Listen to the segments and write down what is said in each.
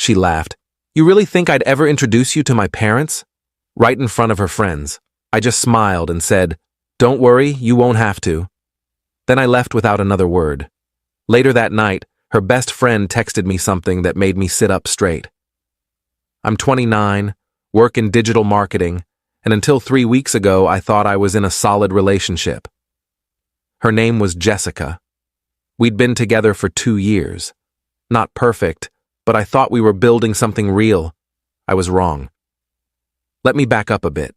She laughed. You really think I'd ever introduce you to my parents? Right in front of her friends. I just smiled and said, Don't worry, you won't have to. Then I left without another word. Later that night, her best friend texted me something that made me sit up straight. I'm 29, work in digital marketing, and until 3 weeks ago, I thought I was in a solid relationship. Her name was Jessica. We'd been together for 2 years. Not perfect, but I thought we were building something real. I was wrong. Let me back up a bit.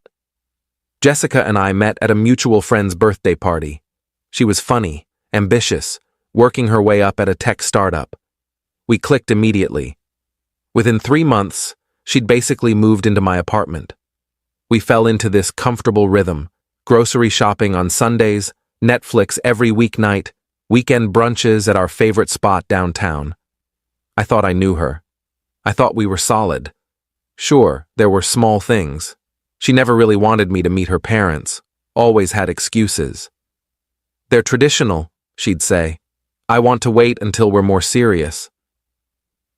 Jessica and I met at a mutual friend's birthday party. She was funny, ambitious, working her way up at a tech startup. We clicked immediately. Within 3 months, she'd basically moved into my apartment. We fell into this comfortable rhythm, grocery shopping on Sundays, Netflix every weeknight, weekend brunches at our favorite spot downtown. I thought I knew her. I thought we were solid. Sure, there were small things. She never really wanted me to meet her parents, always had excuses. They're traditional, she'd say. I want to wait until we're more serious.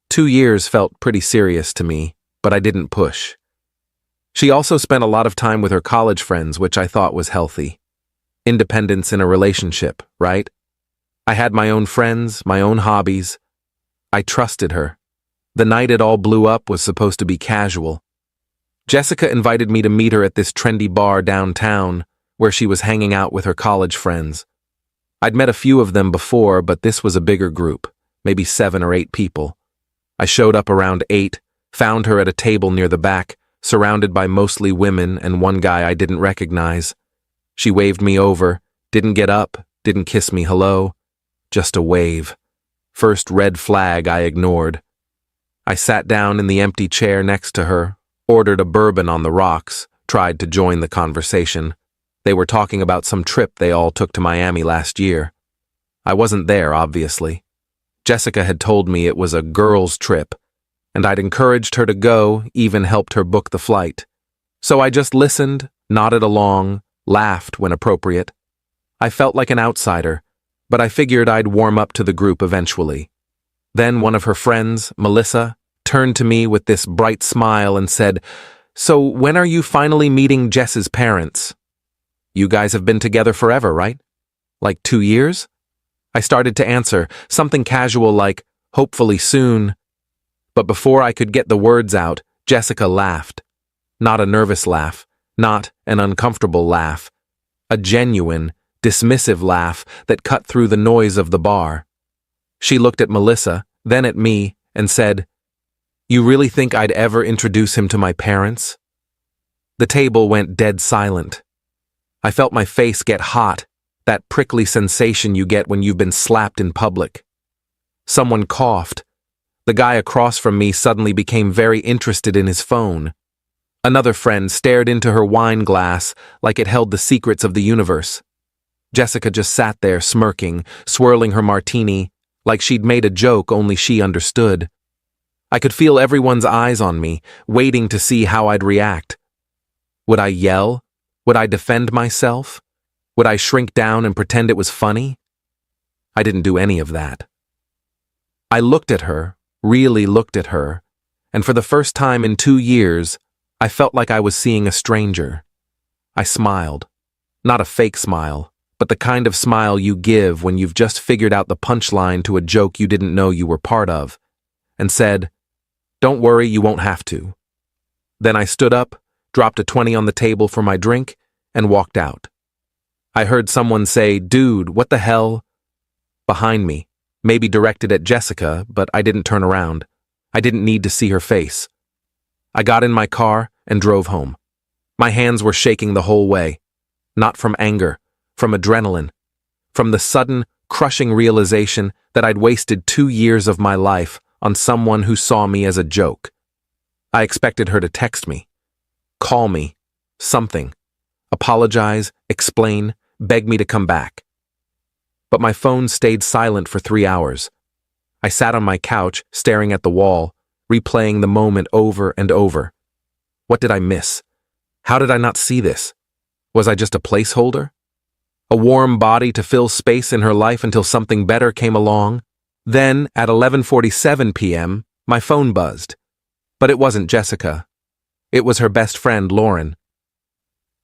2 years felt pretty serious to me, but I didn't push. She also spent a lot of time with her college friends, which I thought was healthy. Independence in a relationship, right? I had my own friends, my own hobbies. I trusted her. The night it all blew up was supposed to be casual. Jessica invited me to meet her at this trendy bar downtown, where she was hanging out with her college friends. I'd met a few of them before, but this was a bigger group, maybe 7 or 8 people. I showed up around 8, found her at a table near the back, surrounded by mostly women and one guy I didn't recognize. She waved me over, didn't get up, didn't kiss me hello, just a wave. First red flag I ignored. I sat down in the empty chair next to her, ordered a bourbon on the rocks, tried to join the conversation. They were talking about some trip they all took to Miami last year. I wasn't there, obviously. Jessica had told me it was a girls' trip, and I'd encouraged her to go, even helped her book the flight. So I just listened, nodded along, laughed when appropriate. I felt like an outsider, but I figured I'd warm up to the group eventually. Then one of her friends, Melissa, turned to me with this bright smile and said, So when are you finally meeting Jess's parents? You guys have been together forever, right? Like 2 years? I started to answer, something casual like, hopefully soon. But before I could get the words out, Jessica laughed. Not a nervous laugh, not an uncomfortable laugh. A genuine, dismissive laugh that cut through the noise of the bar. She looked at Melissa, then at me, and said, You really think I'd ever introduce him to my parents? The table went dead silent. I felt my face get hot, that prickly sensation you get when you've been slapped in public. Someone coughed. The guy across from me suddenly became very interested in his phone. Another friend stared into her wine glass like it held the secrets of the universe. Jessica just sat there smirking, swirling her martini, like she'd made a joke only she understood. I could feel everyone's eyes on me, waiting to see how I'd react. Would I yell? Would I defend myself? Would I shrink down and pretend it was funny? I didn't do any of that. I looked at her, really looked at her, and for the first time in 2 years, I felt like I was seeing a stranger. I smiled. Not a fake smile, but the kind of smile you give when you've just figured out the punchline to a joke you didn't know you were part of, and said, Don't worry, you won't have to. Then I stood up, dropped a 20 on the table for my drink, and walked out. I heard someone say, Dude, what the hell? Behind me, maybe directed at Jessica, but I didn't turn around. I didn't need to see her face. I got in my car and drove home. My hands were shaking the whole way. Not from anger, from adrenaline, from the sudden, crushing realization that I'd wasted 2 years of my life on someone who saw me as a joke. I expected her to text me, call me, something, apologize, explain, beg me to come back. But my phone stayed silent for 3 hours. I sat on my couch, staring at the wall, replaying the moment over and over. What did I miss? How did I not see this? Was I just a placeholder? A warm body to fill space in her life until something better came along? Then, at 11:47 p.m., My phone buzzed. But it wasn't Jessica. It was her best friend, Lauren.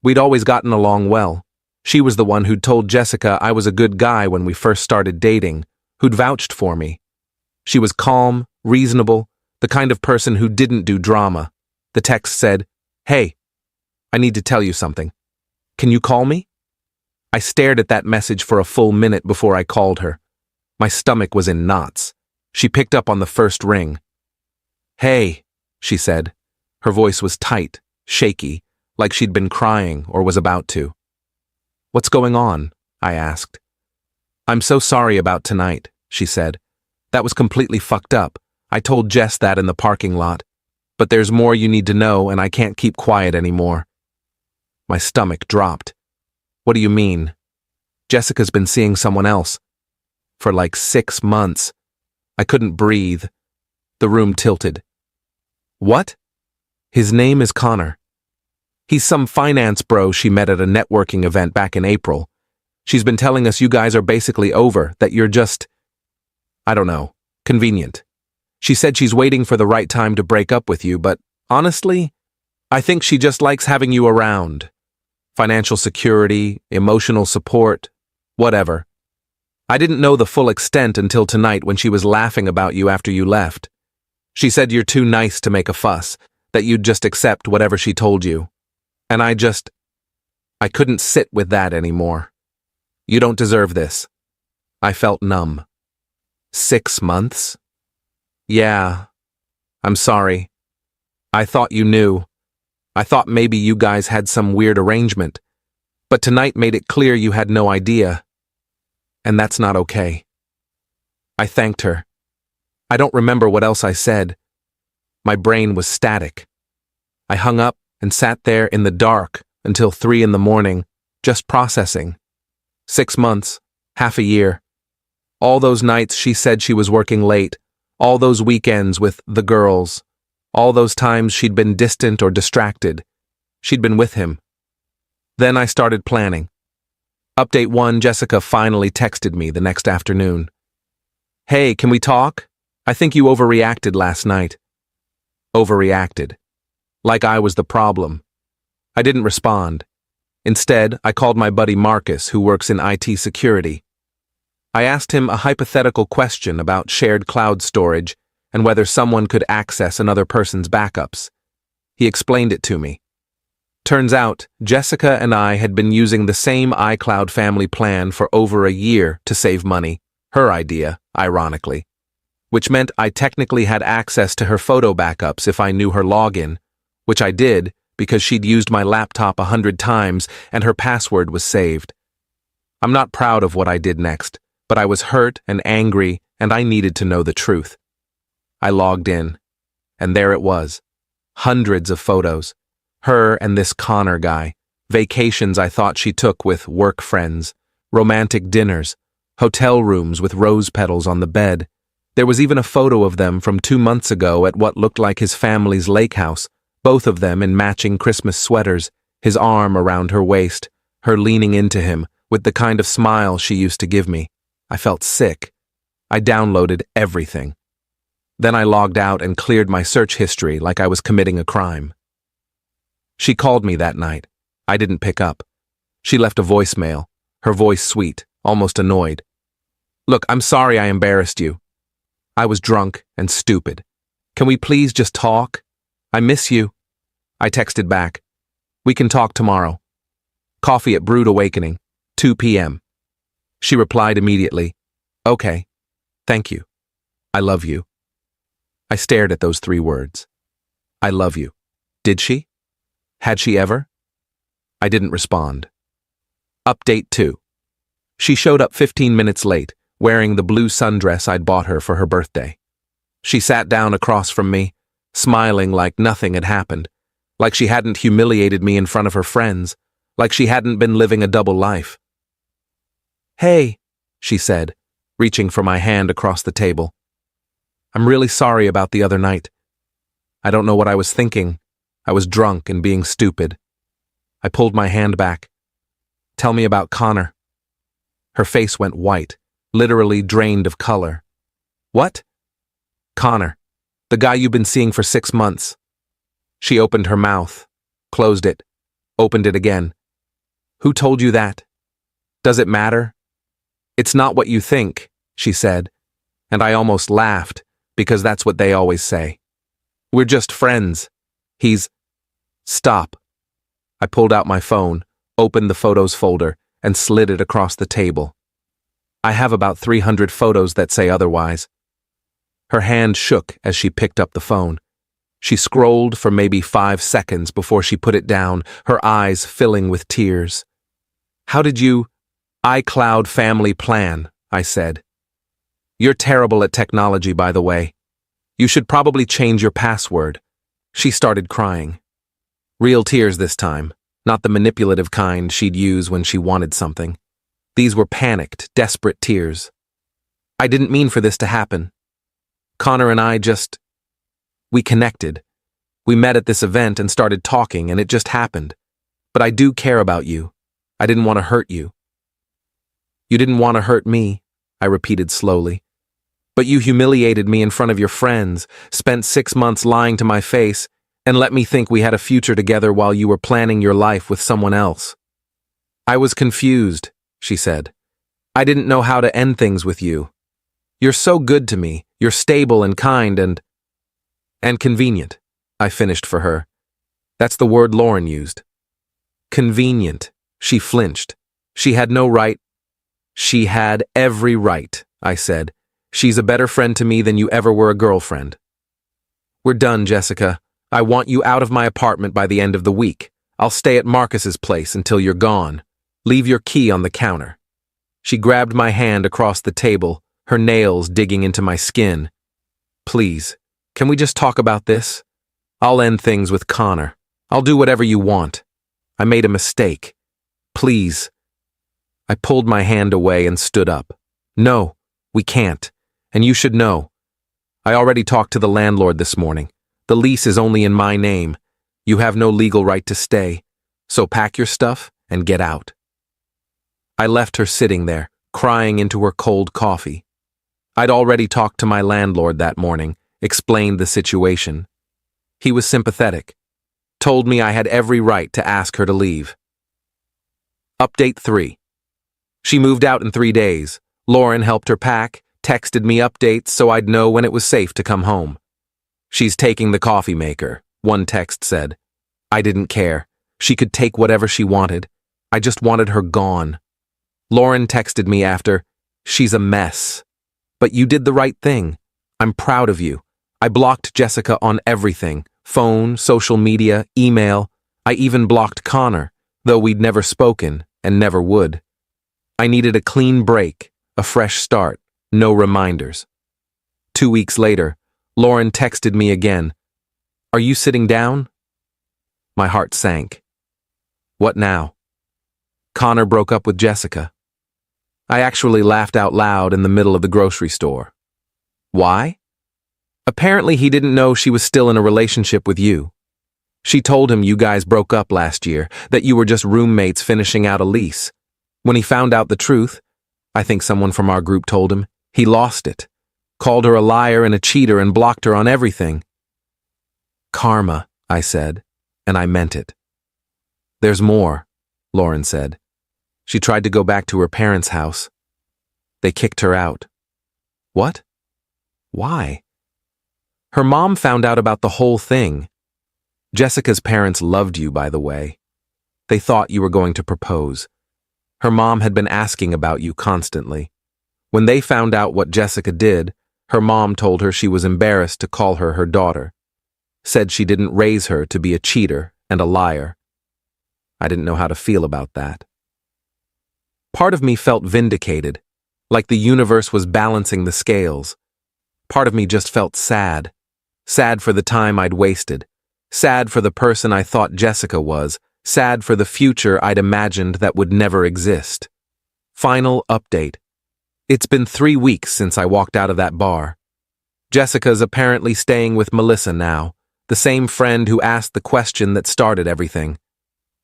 We'd always gotten along well. She was the one who'd told Jessica I was a good guy when we first started dating, who'd vouched for me. She was calm, reasonable, the kind of person who didn't do drama. The text said, "Hey, I need to tell you something. Can you call me?" I stared at that message for a full minute before I called her. My stomach was in knots. She picked up on the first ring. "Hey," she said. Her voice was tight, shaky, like she'd been crying or was about to. "What's going on?" I asked. "I'm so sorry about tonight," she said. "That was completely fucked up. I told Jess that in the parking lot. But there's more you need to know, and I can't keep quiet anymore." My stomach dropped. "What do you mean?" "Jessica's been seeing someone else. For like 6 months. I couldn't breathe. The room tilted. "What?" "His name is Connor. He's some finance bro she met at a networking event back in April. She's been telling us you guys are basically over, that you're just, I don't know, convenient. She said she's waiting for the right time to break up with you, but honestly, I think she just likes having you around. Financial security, emotional support, whatever. I didn't know the full extent until tonight when she was laughing about you after you left. She said you're too nice to make a fuss, that you'd just accept whatever she told you. And I couldn't sit with that anymore. You don't deserve this." I felt numb. 6 months? Yeah. I'm sorry. I thought you knew. I thought maybe you guys had some weird arrangement. But tonight made it clear you had no idea. And that's not okay. I thanked her. I don't remember what else I said. My brain was static. I hung up and sat there in the dark until 3 in the morning, just processing. 6 months, half a year. All those nights she said she was working late, all those weekends with the girls, all those times she'd been distant or distracted. She'd been with him. Then I started planning. Update 1, Jessica finally texted me the next afternoon. "Hey, can we talk? I think you overreacted last night." Overreacted. Like I was the problem. I didn't respond. Instead, I called my buddy Marcus, who works in IT security. I asked him a hypothetical question about shared cloud storage and whether someone could access another person's backups. He explained it to me. Turns out, Jessica and I had been using the same iCloud family plan for over a year to save money, her idea, ironically, which meant I technically had access to her photo backups if I knew her login, which I did because she'd used my laptop 100 times and her password was saved. I'm not proud of what I did next, but I was hurt and angry and I needed to know the truth. I logged in, and there it was. Hundreds of photos. Her and this Connor guy. Vacations I thought she took with work friends. Romantic dinners. Hotel rooms with rose petals on the bed. There was even a photo of them from 2 months ago at what looked like his family's lake house, both of them in matching Christmas sweaters, his arm around her waist, her leaning into him with the kind of smile she used to give me. I felt sick. I downloaded everything. Then I logged out and cleared my search history like I was committing a crime. She called me that night. I didn't pick up. She left a voicemail, her voice sweet, almost annoyed. "Look, I'm sorry I embarrassed you. I was drunk and stupid. Can we please just talk? I miss you." I texted back. "We can talk tomorrow. Coffee at Brewed Awakening, 2 p.m. She replied immediately, "Okay, thank you. I love you." I stared at those 3 words. I love you. Did she? Had she ever? I didn't respond. Update 2. She showed up 15 minutes late, wearing the blue sundress I'd bought her for her birthday. She sat down across from me, smiling like nothing had happened, like she hadn't humiliated me in front of her friends, like she hadn't been living a double life. "Hey," she said, reaching for my hand across the table. "I'm really sorry about the other night. I don't know what I was thinking. I was drunk and being stupid." I pulled my hand back. "Tell me about Connor." Her face went white, literally drained of color. "What?" "Connor. The guy you've been seeing for 6 months. She opened her mouth, closed it, opened it again. Who told you that? Does it matter? It's not what you think, she said, and I almost laughed, because that's what they always say. We're just friends. Stop. I pulled out my phone, opened the photos folder, and slid it across the table. I have about 300 photos that say otherwise. Her hand shook as she picked up the phone. She scrolled for maybe 5 seconds before she put it down, her eyes filling with tears. How did you... iCloud family plan, I said. You're terrible at technology, by the way. You should probably change your password. She started crying. Real tears this time, not the manipulative kind she'd use when she wanted something. These were panicked, desperate tears. I didn't mean for this to happen. Connor and I we connected. We met at this event and started talking, and it just happened. But I do care about you. I didn't want to hurt you. You didn't want to hurt me, I repeated slowly. But you humiliated me in front of your friends, spent 6 months lying to my face, and let me think we had a future together while you were planning your life with someone else. I was confused, she said. I didn't know how to end things with you. You're so good to me. You're stable and kind and convenient, I finished for her. That's the word Lauren used. Convenient. She flinched. She had no right. She had every right, I said. She's a better friend to me than you ever were a girlfriend. We're done, Jessica. I want you out of my apartment by the end of the week. I'll stay at Marcus's place until you're gone. Leave your key on the counter. She grabbed my hand across the table, her nails digging into my skin. Please, can we just talk about this? I'll end things with Connor. I'll do whatever you want. I made a mistake. Please. I pulled my hand away and stood up. No, we can't. And you should know. I already talked to the landlord this morning. The lease is only in my name. You have no legal right to stay. So pack your stuff and get out. I left her sitting there, crying into her cold coffee. I'd already talked to my landlord that morning, explained the situation. He was sympathetic, told me I had every right to ask her to leave. Update 3. She moved out in 3 days. Lauren helped her pack, texted me updates so I'd know when it was safe to come home. She's taking the coffee maker, one text said. I didn't care. She could take whatever she wanted. I just wanted her gone. Lauren texted me after, she's a mess. But you did the right thing. I'm proud of you. I blocked Jessica on everything, phone, social media, email. I even blocked Connor, though we'd never spoken and never would. I needed a clean break, a fresh start, no reminders. 2 weeks later, Lauren texted me again. Are you sitting down? My heart sank. What now? Connor broke up with Jessica. I actually laughed out loud in the middle of the grocery store. Why? Apparently he didn't know she was still in a relationship with you. She told him you guys broke up last year, that you were just roommates finishing out a lease. When he found out the truth, I think someone from our group told him, he lost it, called her a liar and a cheater and blocked her on everything. Karma, I said, and I meant it. There's more, Lauren said. She tried to go back to her parents' house. They kicked her out. What? Why? Her mom found out about the whole thing. Jessica's parents loved you, by the way. They thought you were going to propose. Her mom had been asking about you constantly. When they found out what Jessica did, her mom told her she was embarrassed to call her her daughter. Said she didn't raise her to be a cheater and a liar. I didn't know how to feel about that. Part of me felt vindicated, like the universe was balancing the scales. Part of me just felt sad. Sad for the time I'd wasted. Sad for the person I thought Jessica was. Sad for the future I'd imagined that would never exist. Final update. It's been 3 weeks since I walked out of that bar. Jessica's apparently staying with Melissa now, the same friend who asked the question that started everything.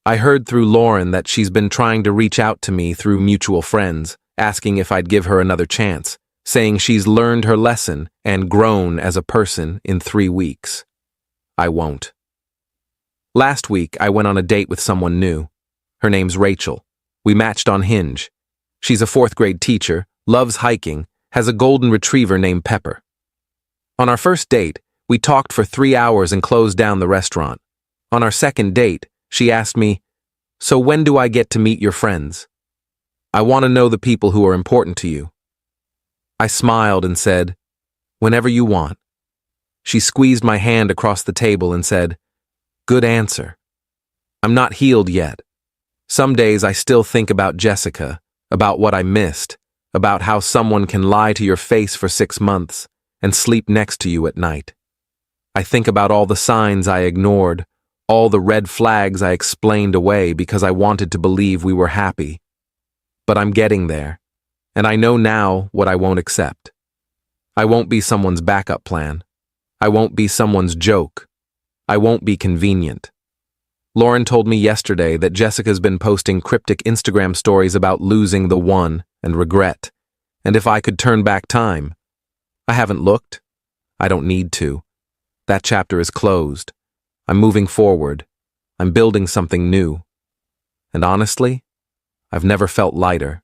I heard through Lauren that she's been trying to reach out to me through mutual friends, asking if I'd give her another chance. saying she's learned her lesson and grown as a person in 3 weeks. I won't. Last week, I went on a date with someone new. Her name's Rachel. We matched on Hinge. She's a 4th grade teacher, loves hiking, has a golden retriever named Pepper. On our first date, we talked for 3 hours and closed down the restaurant. On our second date, she asked me, "So when do I get to meet your friends? I want to know the people who are important to you." I smiled and said, "Whenever you want." She squeezed my hand across the table and said, "Good answer." I'm not healed yet. Some days I still think about Jessica, about what I missed, about how someone can lie to your face for 6 months and sleep next to you at night. I think about all the signs I ignored, all the red flags I explained away because I wanted to believe we were happy. But I'm getting there, and I know now what I won't accept. I won't be someone's backup plan. I won't be someone's joke. I won't be convenient. Lauren told me yesterday that Jessica's been posting cryptic Instagram stories about losing the one and regret, and if I could turn back time. I haven't looked. I don't need to. That chapter is closed. I'm moving forward. I'm building something new. And honestly, I've never felt lighter.